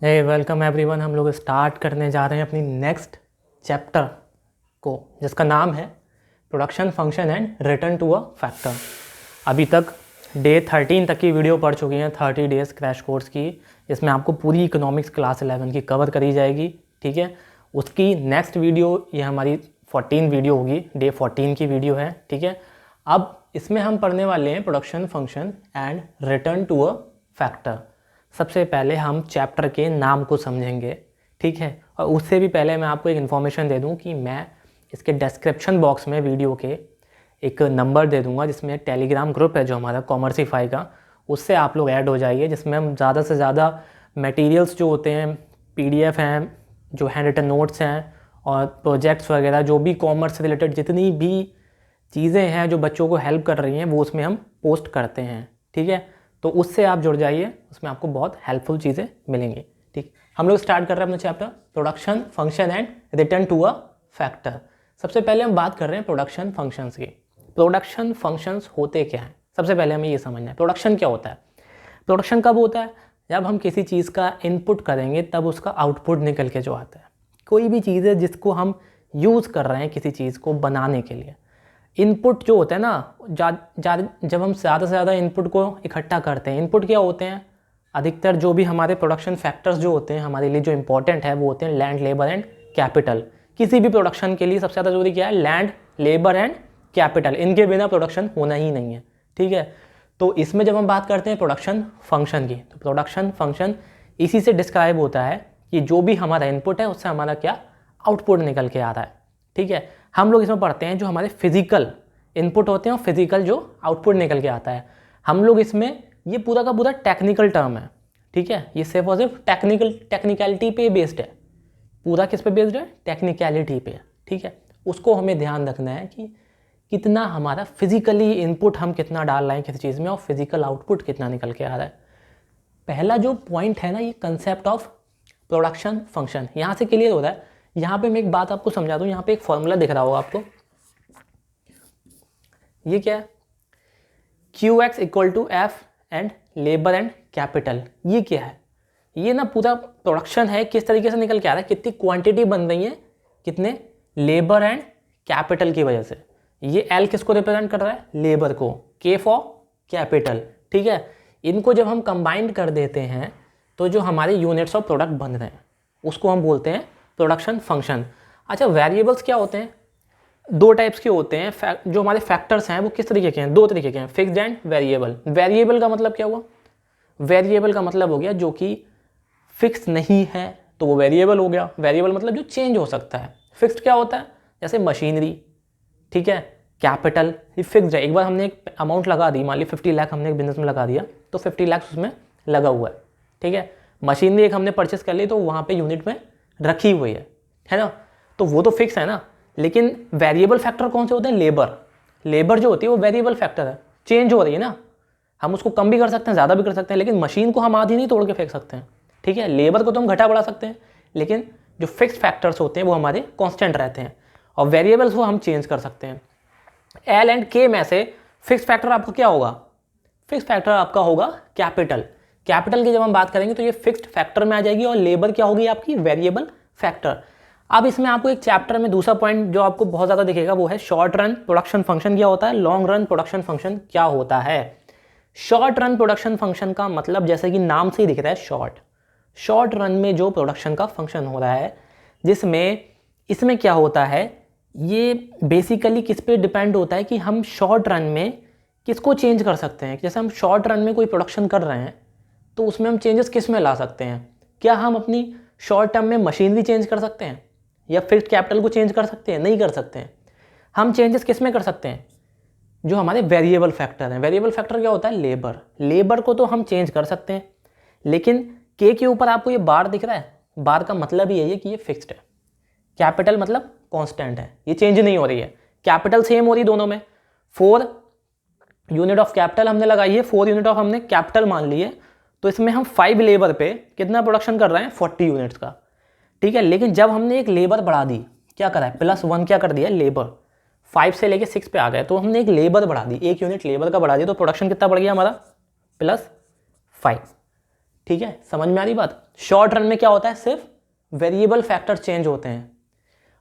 हे welcome everyone. हम लोग start करने जा रहे हैं अपनी नेक्स्ट चैप्टर को, जिसका नाम है production function and return to a factor. अभी तक डे 13 तक की वीडियो पढ़ चुकी हैं, 30 डेज़ क्रैश कोर्स की। इसमें आपको पूरी इकोनॉमिक्स क्लास 11 की कवर करी जाएगी, ठीक है। उसकी नेक्स्ट वीडियो ये हमारी 14 वीडियो होगी, डे 14 की वीडियो है, ठीक है। अब इसमें हम पढ़ने वाले हैं production function and return to a factor. सबसे पहले हम चैप्टर के नाम को समझेंगे, ठीक है। और उससे भी पहले मैं आपको एक इन्फॉर्मेशन दे दूं कि मैं इसके डिस्क्रिप्शन बॉक्स में वीडियो के एक नंबर दे दूंगा, जिसमें टेलीग्राम ग्रुप है जो हमारा कॉमर्सीफाई का, उससे आप लोग ऐड हो जाइए, जिसमें हम ज़्यादा से ज़्यादा मटेरियल्स जो होते हैं, पीडीएफ हैं, जो हैंड रिटन नोट्स हैं और प्रोजेक्ट्स वगैरह, जो भी कॉमर्स से रिलेटेड जितनी भी चीज़ें हैं जो बच्चों को हेल्प कर रही हैं, वो उसमें हम पोस्ट करते हैं, ठीक है। तो उससे आप जुड़ जाइए, उसमें आपको बहुत हेल्पफुल चीज़ें मिलेंगी, ठीक। हम लोग स्टार्ट कर रहे हैं अपना chapter production function and return to a factor. सबसे पहले हम बात कर रहे हैं प्रोडक्शन फंक्शंस की। प्रोडक्शन फंक्शंस होते क्या हैं, सबसे पहले हमें ये समझना है प्रोडक्शन क्या होता है। प्रोडक्शन कब होता है? जब हम किसी चीज़ का इनपुट करेंगे तब उसका आउटपुट निकल के जो आता है। कोई भी चीज़ है जिसको हम यूज़ कर रहे हैं किसी चीज़ को बनाने के लिए, इनपुट जो होता है ना, जब हम ज़्यादा से ज़्यादा इनपुट को इकट्ठा करते हैं, इनपुट क्या होते हैं? अधिकतर जो भी हमारे प्रोडक्शन फैक्टर्स जो होते हैं हमारे लिए जो इंपॉर्टेंट है वो होते हैं लैंड, लेबर एंड कैपिटल। किसी भी प्रोडक्शन के लिए सबसे ज़्यादा जरूरी क्या है? Land, labour and capital. इनके बिना प्रोडक्शन होना ही नहीं है, ठीक है। तो इसमें जब हम बात करते हैं प्रोडक्शन फंक्शन की, तो प्रोडक्शन फंक्शन इसी से डिस्क्राइब होता है कि जो भी हमारा इनपुट है उससे हमारा क्या आउटपुट निकल के आ रहा है, ठीक है। हम लोग इसमें पढ़ते हैं जो हमारे फिजिकल इनपुट होते हैं और फिजिकल जो आउटपुट निकल के आता है। हम लोग इसमें, ये पूरा का पूरा टेक्निकल टर्म है, ठीक है। ये सिर्फ और सिर्फ टेक्निकलिटी पे बेस्ड है। पूरा किस पे बेस्ड है? टेक्निकलिटी पे, ठीक है। उसको हमें ध्यान रखना है कि कितना हमारा फिजिकली इनपुट हम कितना डाल रहे हैं किसी चीज़ में और फिजिकल आउटपुट कितना निकल के आ रहा है। पहला जो पॉइंट है ना, ये कंसेप्ट ऑफ प्रोडक्शन फंक्शन यहाँ से क्लियर हो रहा है। यहाँ पे मैं एक बात आपको समझा दूँ। यहाँ पे एक फॉर्मूला दिख रहा होगा आपको, ये क्या है? QX equal to F and labour and capital. ये क्या है? ये ना पूरा प्रोडक्शन है, किस तरीके से निकल के आ रहा है, कितनी क्वांटिटी बन रही है, कितने लेबर एंड कैपिटल की वजह से। ये L किसको रिप्रेजेंट कर रहा है? लेबर को। K फॉर कैपिटल, ठीक है। इनको जब हम कंबाइंड कर देते हैं तो जो हमारे यूनिट्स ऑफ प्रोडक्ट बन रहे हैं उसको हम बोलते हैं प्रोडक्शन फंक्शन। अच्छा, वेरिएबल्स क्या होते हैं? दो टाइप्स के होते हैं। जो हमारे फैक्टर्स हैं वो किस तरीके के हैं? दो तरीके के हैं, फिक्स्ड एंड वेरिएबल। वेरिएबल का मतलब क्या हुआ? वेरिएबल का मतलब हो गया जो कि फिक्स नहीं है तो वो वेरिएबल हो गया। वेरिएबल मतलब जो चेंज हो सकता है। फिक्स्ड क्या होता है? जैसे मशीनरी, ठीक है। कैपिटल ये फिक्स्ड है, एक बार हमने एक अमाउंट लगा दी, मान ली 50 लाख हमने एक बिजनेस में लगा दिया तो 50 लाख उसमें लगा हुआ है, ठीक है। मशीनरी एक हमने परचेस कर ली तो वहाँ पे यूनिट में रखी हुई है ना, तो वो तो फिक्स है ना। लेकिन वेरिएबल फैक्टर कौन से होते हैं? लेबर। लेबर जो होती है वो वेरिएबल फैक्टर है, चेंज हो रही है ना। हम उसको कम भी कर सकते हैं, ज़्यादा भी कर सकते हैं, लेकिन मशीन को हम आधी नहीं तोड़ के फेंक सकते हैं, ठीक है। लेबर को तो हम घटा बढ़ा सकते हैं, लेकिन जो फिक्स फैक्टर्स होते हैं वो हमारे कॉन्स्टेंट रहते हैं और वेरिएबल्स को हम चेंज कर सकते हैं। एल एंड के में से फिक्स फैक्टर आपका क्या होगा? फिक्स फैक्टर आपका होगा कैपिटल। कैपिटल की जब हम बात करेंगे तो ये फिक्स्ड फैक्टर में आ जाएगी और लेबर क्या होगी आपकी? Variable factor. अब इसमें आपको एक चैप्टर में दूसरा पॉइंट जो आपको बहुत ज़्यादा दिखेगा वो है शॉर्ट रन प्रोडक्शन फंक्शन क्या होता है, लॉन्ग रन प्रोडक्शन फंक्शन क्या होता है। शॉर्ट रन प्रोडक्शन फंक्शन का मतलब जैसे कि नाम से ही दिख रहा है शॉर्ट। शॉर्ट रन में जो प्रोडक्शन का फंक्शन हो रहा है, जिसमें इसमें क्या होता है, ये बेसिकली किस पे डिपेंड होता है कि हम शॉर्ट रन में किसको चेंज कर सकते हैं। जैसे हम शॉर्ट रन में कोई प्रोडक्शन कर रहे हैं तो उसमें हम चेंजेस किस में ला सकते हैं? क्या हम अपनी शॉर्ट टर्म में मशीनरी चेंज कर सकते हैं या फिक्स्ड कैपिटल को चेंज कर सकते हैं? नहीं कर सकते हैं। हम चेंजेस किस में कर सकते हैं? जो हमारे वेरिएबल फैक्टर हैं। वेरिएबल फैक्टर क्या होता है? लेबर। लेबर को तो हम चेंज कर सकते हैं, लेकिन के ऊपर आपको ये बार दिख रहा है, बार का मतलब ही है कि ये फिक्स्ड है। कैपिटल मतलब कांस्टेंट है, ये चेंज नहीं हो रही है। कैपिटल सेम हो रही दोनों में। 4 यूनिट ऑफ कैपिटल हमने लगाई है, 4 यूनिट ऑफ हमने कैपिटल मान ली है, तो इसमें हम 5 लेबर पे कितना प्रोडक्शन कर रहे हैं? 40 यूनिट्स का, ठीक है। लेकिन जब हमने एक लेबर बढ़ा दी, क्या करा है? +1 क्या कर दिया? लेबर। 5 से लेके 6 पे आ गए तो हमने एक लेबर बढ़ा दी, एक यूनिट लेबर का बढ़ा दिया, तो प्रोडक्शन कितना बढ़ गया हमारा? +5, ठीक है, समझ में आ रही बात। शॉर्ट रन में क्या होता है, सिर्फ वेरिएबल फैक्टर चेंज होते हैं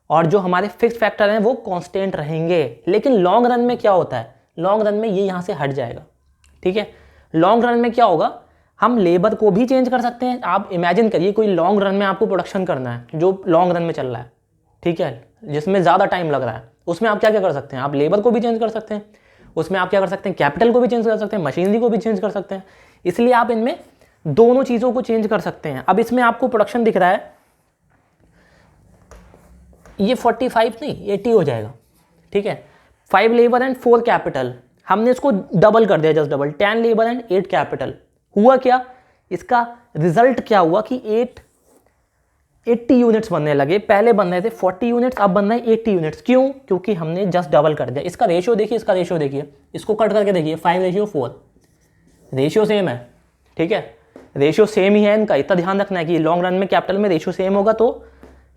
और जो हमारे फिक्स फैक्टर हैं वो कांस्टेंट रहेंगे। लेकिन लॉन्ग रन में क्या होता है, लॉन्ग रन में ये यहाँ से हट जाएगा। ठीक है, लॉन्ग रन में क्या होगा, हम लेबर को भी चेंज कर सकते हैं। आप इमेजिन करिए कोई लॉन्ग रन में आपको प्रोडक्शन करना है जो लॉन्ग रन में चल रहा है, ठीक है, जिसमें ज़्यादा टाइम लग रहा है, उसमें आप क्या क्या कर सकते हैं, आप लेबर को भी चेंज कर सकते हैं, उसमें आप क्या कर सकते हैं, कैपिटल को भी चेंज कर सकते हैं, मशीनरी को भी चेंज कर सकते हैं। इसलिए आप इनमें दोनों चीज़ों को चेंज कर सकते हैं। अब इसमें आपको प्रोडक्शन दिख रहा है, ये 45 नहीं 80 हो जाएगा। ठीक है, 5 लेबर एंड 4 कैपिटल, हमने इसको डबल कर दिया, just double, 10 labour and 8 capital. हुआ क्या, इसका रिजल्ट क्या हुआ कि 80 यूनिट्स बनने लगे। पहले बन रहे थे 40 यूनिट्स, अब बन रहे हैं 80 यूनिट्स। क्यों, क्योंकि हमने जस्ट डबल कर दिया। इसका रेशियो देखिए, इसका रेशियो देखिए, इसको कट करके देखिए, 5:4, रेशियो सेम है। ठीक है, रेशियो सेम ही है इनका, इतना ध्यान रखना है कि लॉन्ग रन में कैपिटल में रेशियो सेम होगा तो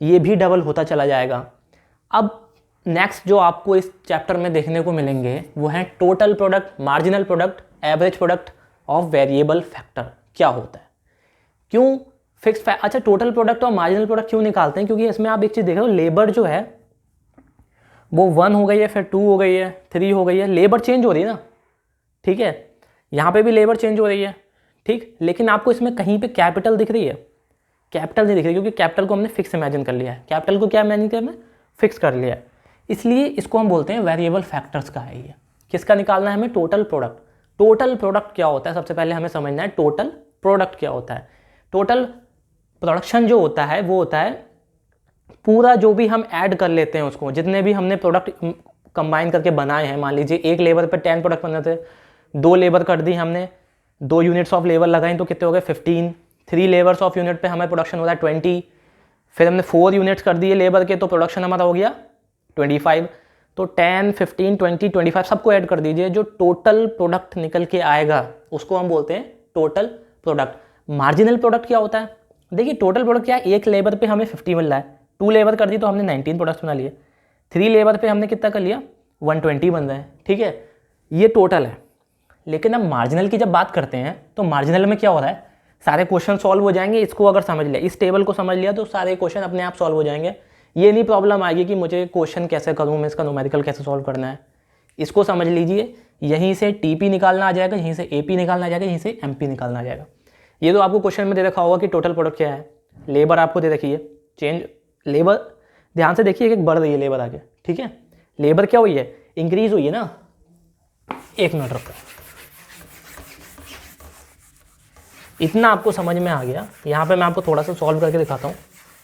ये भी डबल होता चला जाएगा। अब नेक्स्ट जो आपको इस चैप्टर में देखने को मिलेंगे वो है total product, marginal product, average product of variable factor क्या होता है, क्यों फिक्स अच्छा टोटल प्रोडक्ट और मार्जिनल प्रोडक्ट क्यों निकालते हैं, क्योंकि इसमें आप एक चीज़ देख रहे हो, लेबर जो है वो 1 हो गई है, फिर 2 हो गई है, 3 हो गई है, लेबर चेंज हो रही है ना। ठीक है, यहाँ पे भी लेबर चेंज हो रही है। ठीक, लेकिन आपको इसमें कहीं पे कैपिटल दिख रही है, कैपिटल नहीं दिख रही, क्योंकि कैपिटल को हमने फिक्स इमेजिन कर लिया है। कैपिटल को क्या इमेजिन किया, हमने फिक्स कर लिया है, इसलिए इसको हम बोलते हैं वेरिएबल फैक्टर्स का है ये। किसका निकालना है हमें, टोटल प्रोडक्ट। टोटल प्रोडक्ट क्या होता है, सबसे पहले हमें समझना है टोटल प्रोडक्ट क्या होता है। टोटल प्रोडक्शन जो होता है वो होता है पूरा जो भी हम ऐड कर लेते हैं उसको, जितने भी हमने प्रोडक्ट कंबाइन करके बनाए हैं। मान लीजिए एक लेबर पे 10 प्रोडक्ट बने थे, 2 लेबर कर दी हमने, 2 यूनिट्स ऑफ लेबर लगाई तो कितने हो गए 15, 3 लेबर्स ऑफ यूनिट पे हमें प्रोडक्शन हो रहा है 20, फिर हमने 4 यूनिट्स कर दिए लेबर के तो प्रोडक्शन हमारा हो गया 25। तो 10, 15, 20, 25 सबको ऐड कर दीजिए, जो टोटल प्रोडक्ट निकल के आएगा उसको हम बोलते हैं टोटल प्रोडक्ट। मार्जिनल प्रोडक्ट क्या होता है, देखिए टोटल प्रोडक्ट क्या है, एक लेबर पे हमें 50 मिल रहा है, 2 लेबर कर दी तो हमने 19 प्रोडक्ट्स बना लिए, 3 लेबर पे हमने कितना कर लिया 120 बन रहे हैं। ठीक है, ये टोटल है। लेकिन अब मार्जिनल की जब बात करते हैं तो मार्जिनल में क्या हो रहा है, सारे क्वेश्चन सॉल्व हो जाएंगे। इसको अगर समझ लिया, इस टेबल को समझ लिया तो सारे क्वेश्चन अपने आप सॉल्व हो जाएंगे। ये नहीं प्रॉब्लम आएगी कि मुझे क्वेश्चन कैसे करूँ, मैं इसका न्यूमेरिकल कैसे सॉल्व करना है। इसको समझ लीजिए, यहीं से टीपी निकालना आ जाएगा, यहीं से एपी निकालना आ जाएगा, यहीं से एमपी निकालना आ जाएगा। ये तो आपको क्वेश्चन में दे रखा होगा कि टोटल प्रोडक्ट क्या है। लेबर आपको दे रखी है, चेंज लेबर, ध्यान से देखिए एक बढ़ रही है लेबर आगे। ठीक है, लेबर क्या हुई है, इंक्रीज हुई है ना। एक मिनट रुको, इतना आपको समझ में आ गया। यहाँ पे मैं आपको थोड़ा सा सॉल्व करके दिखाता हूँ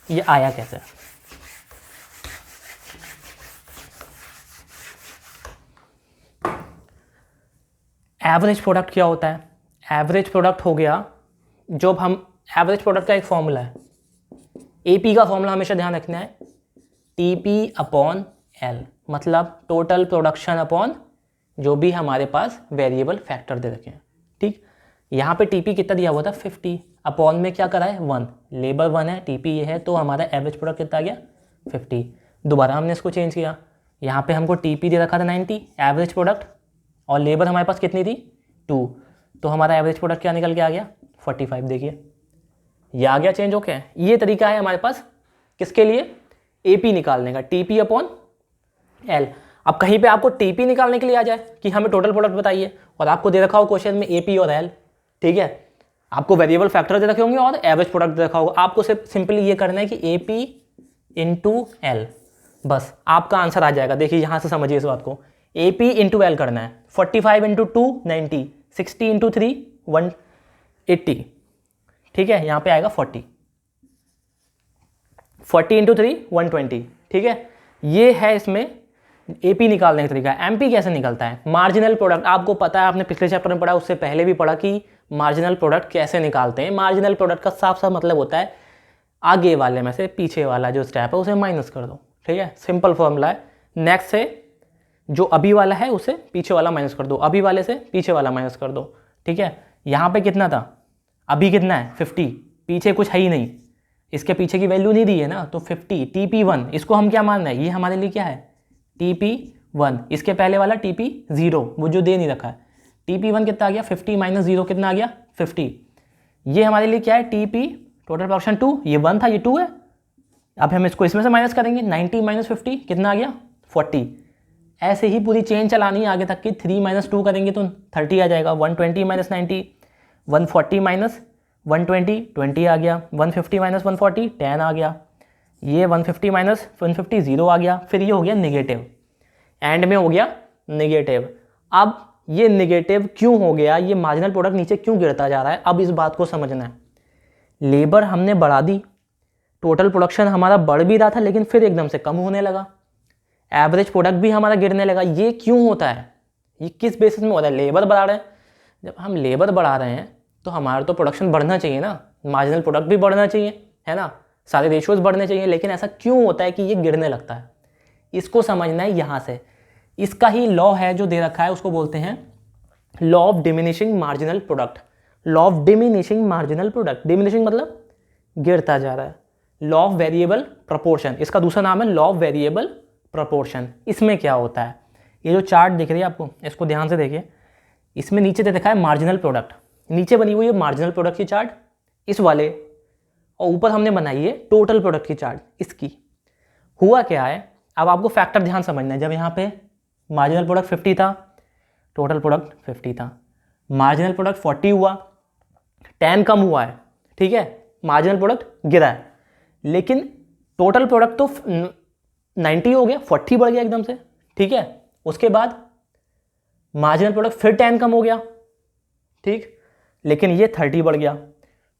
ये आया कैसे। एवरेज प्रोडक्ट क्या होता है, एवरेज प्रोडक्ट हो गया, जब हम एवरेज प्रोडक्ट का एक फॉर्मूला है, एपी का फॉर्मूला हमेशा ध्यान रखना है, टीपी अपॉन एल, मतलब टोटल प्रोडक्शन अपॉन जो भी हमारे पास वेरिएबल फैक्टर दे रखे हैं। ठीक, यहाँ पे टीपी कितना दिया हुआ था 50, अपॉन में क्या करा है 1, लेबर 1 है, टीपी ये है, तो हमारा एवरेज प्रोडक्ट कितना आ गया 50। दोबारा हमने इसको चेंज किया, यहाँ पे हमको टीपी दे रखा था 90 एवरेज प्रोडक्ट, और लेबर हमारे पास कितनी थी 2, तो हमारा एवरेज प्रोडक्ट क्या निकल के आ गया 45। देखिए ये आ गया चेंज होके। ये तरीका है हमारे पास किसके लिए, एपी निकालने का, टीपी अपॉन एल। अब कहीं पे आपको टीपी निकालने के लिए आ जाए कि हमें टोटल प्रोडक्ट बताइए, और आपको दे रखा हो क्वेश्चन में एपी और एल, ठीक है, आपको वेरिएबल फैक्टर दे रखे होंगे और एवरेज प्रोडक्ट दे रखा होगा, आपको सिर्फ सिंपली ये करना है कि एपी इंटू एल, बस आपका आंसर आ जाएगा। देखिए यहाँ से समझिए इस बात को, एपी इंटू एल करना है, 45 इंटू 2 90, 60 इंटू 3 180, ठीक है, यहाँ पे आएगा 40, 40 इंटू 3 120। ठीक है, ये है इसमें एपी निकालने का तरीका। एमपी कैसे निकलता है, मार्जिनल प्रोडक्ट, आपको पता है, आपने पिछले चैप्टर में पढ़ा, उससे पहले भी पढ़ा कि मार्जिनल प्रोडक्ट कैसे निकालते हैं। मार्जिनल प्रोडक्ट का साफ साफ मतलब होता है आगे वाले में से पीछे वाला जो स्टेप है उसे माइनस कर दो। ठीक है, सिंपल फॉर्मूला है। नेक्स्ट से जो अभी वाला है उसे पीछे वाला माइनस कर दो, अभी वाले से पीछे वाला माइनस कर दो। ठीक है, यहाँ पे कितना था, अभी कितना है 50, पीछे कुछ है ही नहीं, इसके पीछे की वैल्यू नहीं दी है ना, तो 50 TP1, इसको हम क्या मानना है, ये हमारे लिए क्या है TP1, इसके पहले वाला TP0 वो जो दे नहीं रखा है, TP1 कितना आ गया 50 माइनस 0 कितना आ गया 50, ये हमारे लिए क्या है, TP टोटल प्रोडक्शन 2, ये 1 था, ये 2 है। अब हम इसको इसमें से माइनस करेंगे, 90 माइनस 50 कितना आ गया, 40। ऐसे ही पूरी चेन चलानी है आगे तक की, 3 माइनस 2 करेंगे तो 30 आ जाएगा, 120 माइनस 90, 140 माइनस 120, 20 आ गया, 150 माइनस 140, 10 आ गया, ये 150 माइनस 150, 0 आ गया, फिर ये हो गया नेगेटिव, एंड में हो गया नेगेटिव। अब ये नेगेटिव क्यों हो गया, ये मार्जिनल प्रोडक्ट नीचे क्यों गिरता जा रहा है, अब इस बात को समझना है। लेबर हमने बढ़ा दी, टोटल प्रोडक्शन हमारा बढ़ भी रहा था लेकिन फिर एकदम से कम होने लगा, एवरेज प्रोडक्ट भी हमारा गिरने लगा। ये क्यों होता है, ये किस बेसिस में होता है, लेबर बढ़ा रहे हैं। जब हम लेबर बढ़ा रहे हैं तो हमारा तो प्रोडक्शन बढ़ना चाहिए ना, मार्जिनल प्रोडक्ट भी बढ़ना चाहिए, है ना, सारे रेशियोज बढ़ने चाहिए, लेकिन ऐसा क्यों होता है कि ये गिरने लगता है, इसको समझना है यहाँ से। इसका ही लॉ है जो दे रखा है, उसको बोलते हैं law of diminishing marginal product. Law of diminishing marginal product, diminishing मतलब गिरता जा रहा है। लॉ ऑफ वेरिएबल प्रोपोर्शन, इसका दूसरा नाम है लॉ ऑफ वेरिएबल प्रोपोर्शन। इसमें क्या होता है, ये जो चार्ट दिख रही है आपको, इसको ध्यान से देखिए, इसमें नीचे दे रखा है मार्जिनल प्रोडक्ट, नीचे बनी हुई है मार्जिनल प्रोडक्ट की चार्ट इस वाले, और ऊपर हमने बनाई है टोटल प्रोडक्ट की चार्ट इसकी। हुआ क्या है, अब आपको फैक्टर ध्यान समझना है। जब यहाँ पे मार्जिनल प्रोडक्ट 50 था, टोटल प्रोडक्ट 50 था, मार्जिनल प्रोडक्ट 40 हुआ, 10 कम हुआ है, ठीक है, मार्जिनल प्रोडक्ट गिरा है, लेकिन टोटल प्रोडक्ट तो 90 हो गया, 40 बढ़ गया एकदम से, ठीक है। उसके बाद मार्जिनल प्रोडक्ट फिर 10 कम हो गया, ठीक, लेकिन ये 30 बढ़ गया,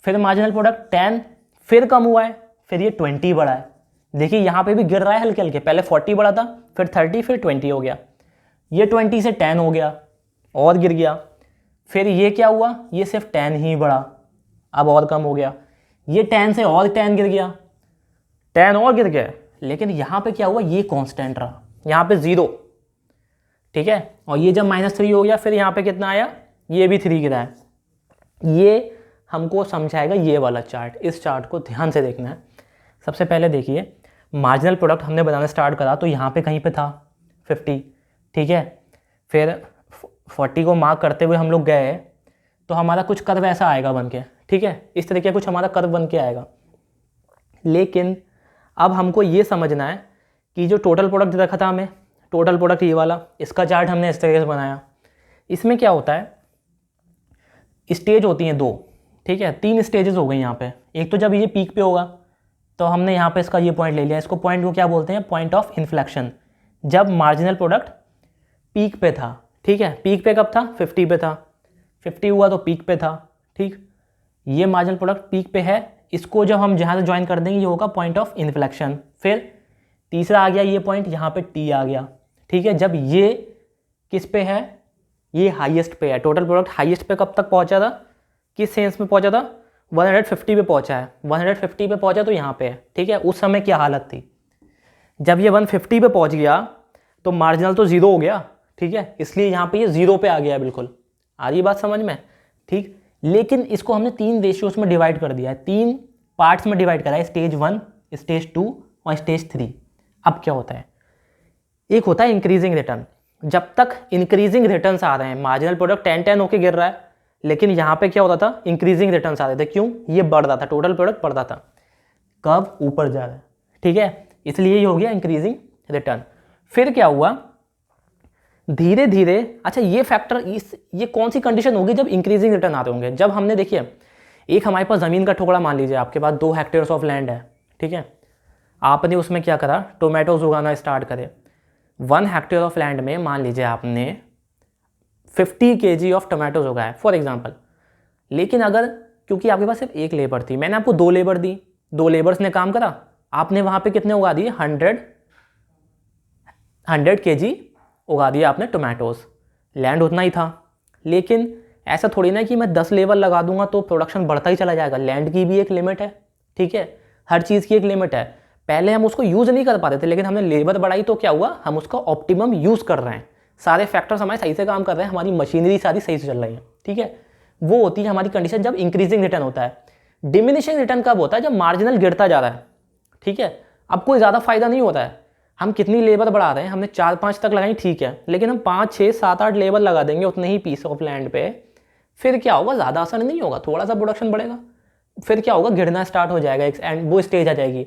फिर मार्जिनल प्रोडक्ट 10 फिर कम हुआ है, फिर ये 20 बढ़ा है। देखिए यहाँ पे भी गिर रहा है हल्के हल्के, पहले 40 बढ़ा था, फिर 30, फिर 20 हो गया, ये 20 से 10 हो गया और गिर गया, फिर ये क्या हुआ, ये सिर्फ 10 ही बढ़ा, अब और कम हो गया, ये 10 से और 10 गिर गया, 10 और गिर गया, लेकिन यहाँ पे क्या हुआ, ये कांस्टेंट रहा, यहाँ पे 0, ठीक है। और ये जब -3 हो गया, फिर यहाँ पे कितना आया, ये भी 3 गिरा है। ये हमको समझाएगा ये वाला चार्ट, इस चार्ट को ध्यान से देखना है। सबसे पहले देखिए, मार्जिनल प्रोडक्ट हमने बनाना स्टार्ट करा तो यहाँ पे कहीं पे था 50, ठीक है, फिर 40 को मार्क करते हुए हम लोग गए तो हमारा कुछ कर्व ऐसा आएगा बन के, ठीक है, इस तरीके का कुछ हमारा कर्व बन के आएगा। लेकिन अब हमको ये समझना है कि जो टोटल प्रोडक्ट रखा था हमें, टोटल प्रोडक्ट ये वाला, इसका चार्ट हमने इस तरीके से बनाया। इसमें क्या होता है, स्टेज होती हैं 2, ठीक है, 3 स्टेजेस हो गई यहाँ पे। एक तो जब ये पीक पे होगा तो हमने यहाँ पे इसका ये पॉइंट ले लिया, इसको पॉइंट को क्या बोलते हैं, पॉइंट ऑफ इन्फ्लेक्शन। जब मार्जिनल प्रोडक्ट पीक पे था, ठीक है, पीक पे कब था, 50 पे था, 50 हुआ तो पीक पे था, ठीक, ये मार्जिनल प्रोडक्ट पीक पे है, इसको जब हम जहाँ से ज्वाइन कर देंगे ये होगा पॉइंट ऑफ इन्फ्लेक्शन। फिर तीसरा आ गया ये पॉइंट, यहाँ पे टी आ गया, ठीक है। जब ये किस पे है, ये हाईएस्ट पे है, टोटल प्रोडक्ट हाईएस्ट पे कब तक पहुँचा था, किस सेंस में पहुँचा था, 150 पे पहुँचा है, 150 पे पहुँचा तो यहाँ पे है, ठीक है। उस समय क्या हालत थी, जब ये 150 पे पहुँच गया तो मार्जिनल तो 0 हो गया, ठीक है, इसलिए यहाँ पे ये 0 पे आ गया, बिल्कुल आ रही बात समझ में, ठीक। लेकिन इसको हमने 3 रेशियोज में डिवाइड कर दिया है, 3 पार्ट्स में डिवाइड करा है, स्टेज 1, स्टेज 2 और स्टेज 3। अब क्या होता है, एक होता है इंक्रीजिंग रिटर्न। जब तक इंक्रीजिंग रिटर्न्स आ रहे हैं, मार्जिनल प्रोडक्ट 10 होके गिर रहा है, लेकिन यहाँ पे क्या होता था, इंक्रीजिंग रिटर्न्स आ रहे थे। क्यों, ये बढ़ रहा था, टोटल प्रोडक्ट बढ़ रहा था, कब ऊपर जा रहा है, ठीक है, इसलिए ये हो गया इंक्रीजिंग रिटर्न। फिर क्या हुआ, धीरे धीरे, अच्छा ये फैक्टर, ये कौन सी कंडीशन होगी जब इंक्रीजिंग रिटर्न आते होंगे, जब हमने देखिए एक हमारे पास ज़मीन का टुकड़ा, मान लीजिए आपके पास 2 हेक्टेयर्स ऑफ लैंड है, ठीक है, आपने उसमें क्या करा, टोमेटोज उगाना स्टार्ट करे। 1 हेक्टेयर ऑफ लैंड में मान लीजिए आपने 50 kg ऑफ टोमेटोज उगाए फॉर एग्जाम्पल। लेकिन अगर, क्योंकि आपके पास सिर्फ एक लेबर थी, मैंने आपको 2 लेबर दी, 2 लेबर्स ने काम करा, आपने वहाँ पे कितने उगा दिए, 100 kg उगा दिया आपने टोमेटोज, लैंड उतना ही था। लेकिन ऐसा थोड़ी ना कि मैं 10 लेबर लगा दूंगा तो प्रोडक्शन बढ़ता ही चला जाएगा, लैंड की भी एक लिमिट है, ठीक है, हर चीज़ की एक लिमिट है। पहले हम उसको यूज़ नहीं कर पाते थे, लेकिन हमने लेबर बढ़ाई तो क्या हुआ, हम उसका ऑप्टिमम यूज़ कर रहे हैं, सारे फैक्टर्स हमारे सही से काम कर रहे हैं, हमारी मशीनरी सारी सही से चल रही है, ठीक है। वो होती है हमारी कंडीशन जब इंक्रीजिंग रिटर्न होता है। डिमिनिशिंग रिटर्न कब होता है, जब मार्जिनल गिरता जा रहा है, ठीक है, अब कोई ज़्यादा फायदा नहीं होता है। हम कितनी लेबर बढ़ा रहे हैं, हमने 4-5 तक लगाई, ठीक है, लेकिन हम 5, 6, 7, 8 लेबर लगा देंगे उतने ही पीस ऑफ लैंड पे, फिर क्या होगा, ज़्यादा असर नहीं होगा, थोड़ा सा प्रोडक्शन बढ़ेगा, फिर क्या होगा, गिरना स्टार्ट हो जाएगा एंड वो स्टेज आ जाएगी।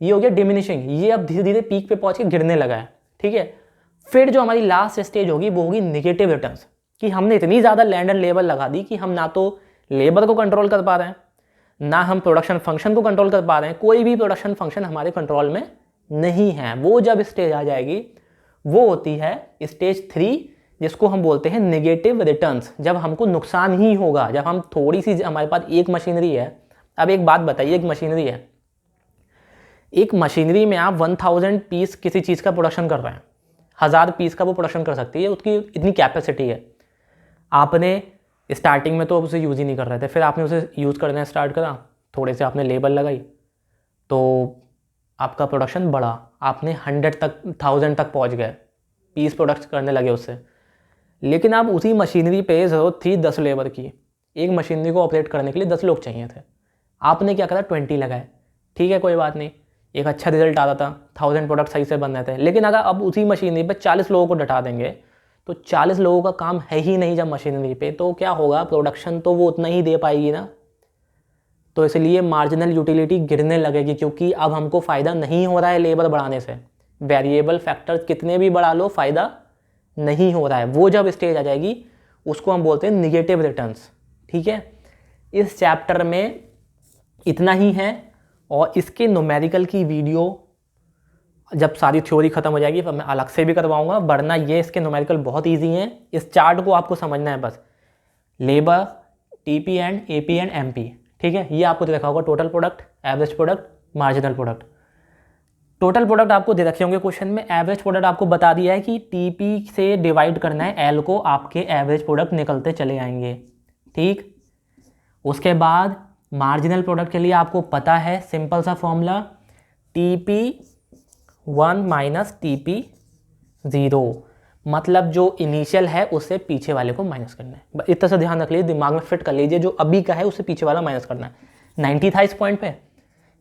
ये हो गया डिमिनिशिंग, ये अब धीरे धीरे पीक पे पहुंच के गिरने लगा है, ठीक है। फिर जो हमारी लास्ट स्टेज होगी वो होगी निगेटिव रिटर्न्स, कि हमने इतनी ज़्यादा लैंड एंड लेबर लगा दी कि हम ना तो लेबर को कंट्रोल कर पा रहे हैं, ना हम प्रोडक्शन फंक्शन को कंट्रोल कर पा रहे हैं, कोई भी प्रोडक्शन फंक्शन हमारे कंट्रोल में नहीं है। वो जब स्टेज आ जाएगी वो होती है स्टेज 3, जिसको हम बोलते हैं नेगेटिव रिटर्न्स। जब हमको नुकसान ही होगा, जब हम थोड़ी सी, हमारे पास एक मशीनरी है। अब एक बात बताइए, एक मशीनरी है, एक मशीनरी में आप 1000 पीस किसी चीज़ का प्रोडक्शन कर रहे हैं, 1000 पीस का वो प्रोडक्शन कर सकती है, उसकी इतनी कैपेसिटी है। आपने स्टार्टिंग में तो उसे यूज़ ही नहीं कर रहे थे, फिर आपने उसे यूज़ करना स्टार्ट करा, थोड़े से आपने लेबर लगाई तो आपका प्रोडक्शन बढ़ा, आपने 1000 तक पहुंच गए, पीस प्रोडक्ट करने लगे उससे। लेकिन आप उसी मशीनरी पे ज़रूरत थी 10 लेबर की, एक मशीनरी को ऑपरेट करने के लिए 10 लोग चाहिए थे, आपने क्या करा, 20 लगाए, ठीक है कोई बात नहीं, एक अच्छा रिजल्ट आता था, 1000 प्रोडक्ट सही से बन रहे थे। लेकिन अगर अब उसी मशीनरी पे 40 लोगों को डटा देंगे तो 40 लोगों का काम है ही नहीं जब मशीनरी पे, तो क्या होगा, प्रोडक्शन तो वो उतना ही दे पाएगी ना। तो इसलिए मार्जिनल यूटिलिटी गिरने लगेगी, क्योंकि अब हमको फ़ायदा नहीं हो रहा है लेबर बढ़ाने से। वेरिएबल फैक्टर्स कितने भी बढ़ा लो, फ़ायदा नहीं हो रहा है। वो जब स्टेज आ जाएगी उसको हम बोलते हैं निगेटिव रिटर्न्स, ठीक है। इस चैप्टर में इतना ही है, और इसके न्यूमेरिकल की वीडियो जब सारी थ्योरी खत्म हो जाएगी तो मैं अलग से भी करवाऊंगा, वरना ये इसके न्यूमेरिकल बहुत इजी हैं। इस चार्ट को आपको समझना है बस, labour, TP and AP and MP, ठीक है। ये आपको दे रखा होगा total product, average product, marginal product. Total product आपको दे रखे होंगे क्वेश्चन में, एवरेज प्रोडक्ट आपको बता दिया है कि टीपी से डिवाइड करना है एल को, आपके एवरेज प्रोडक्ट निकलते चले आएंगे, ठीक। उसके बाद मार्जिनल प्रोडक्ट के लिए आपको पता है सिंपल सा फॉर्मूला, TP1 माइनस TP0, मतलब जो इनिशियल है उससे पीछे वाले को माइनस करना है। इतना सा ध्यान रख लीजिए, दिमाग में फिट कर लीजिए, जो अभी का है उससे पीछे वाला माइनस करना है। 90 था इस पॉइंट पे,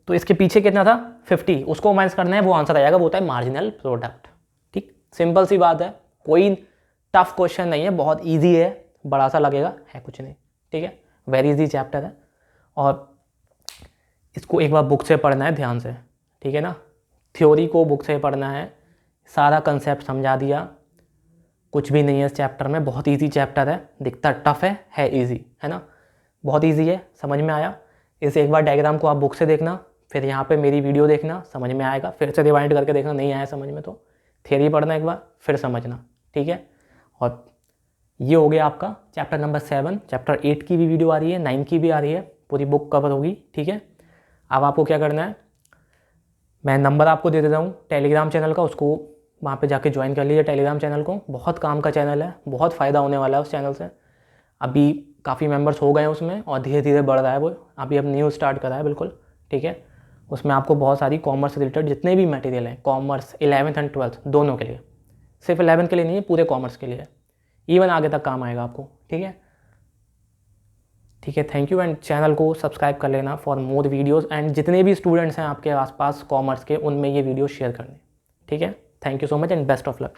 तो इसके पीछे कितना था, 50, उसको माइनस करना है, वो आंसर आएगा, वो होता है मार्जिनल प्रोडक्ट, ठीक। सिंपल सी बात है, कोई टफ क्वेश्चन नहीं है, बहुत ईजी है, बड़ा सा लगेगा, है कुछ नहीं, ठीक है, वेरी इजी चैप्टर है। और इसको एक बार बुक से पढ़ना है ध्यान से, ठीक है ना, थ्योरी को बुक से पढ़ना है, सारा कंसेप्ट समझा दिया, कुछ भी नहीं है इस चैप्टर में, बहुत इजी चैप्टर है, दिखता टफ है इजी, है ना, बहुत इजी है, समझ में आया। इस एक बार डायग्राम को आप बुक से देखना, फिर यहाँ पे मेरी वीडियो देखना, समझ में आएगा, फिर से रिवाइंड करके देखना, नहीं आया समझ में तो थ्योरी पढ़ना एक बार, फिर समझना, ठीक है। और ये हो गया आपका चैप्टर नंबर 7। चैप्टर 8 की भी वीडियो आ रही है, 9 की भी आ रही है, पूरी बुक कवर होगी, ठीक है। अब आपको क्या करना है, मैं नंबर आपको दे देता हूँ टेलीग्राम चैनल का, उसको वहाँ पे जाके ज्वाइन कर लीजिए टेलीग्राम चैनल को, बहुत काम का चैनल है, बहुत फ़ायदा होने वाला है उस चैनल से। अभी काफ़ी मेंबर्स हो गए हैं उसमें और धीरे धीरे बढ़ रहा है वो, अभी अब न्यू स्टार्ट करा है बिल्कुल, ठीक है। उसमें आपको बहुत सारी कॉमर्स रिलेटेड जितने भी मटेरियल हैं, कॉमर्स 11th एंड 12th दोनों के लिए, सिर्फ 11th के लिए नहीं है, पूरे कॉमर्स के लिए, इवन आगे तक काम आएगा आपको, ठीक है। ठीक है, थैंक यू, एंड चैनल को सब्सक्राइब कर लेना फॉर मोर वीडियोस, एंड जितने भी स्टूडेंट्स हैं आपके आसपास कॉमर्स के, उनमें ये वीडियो शेयर करनी, ठीक है। Thank you so much and best of luck.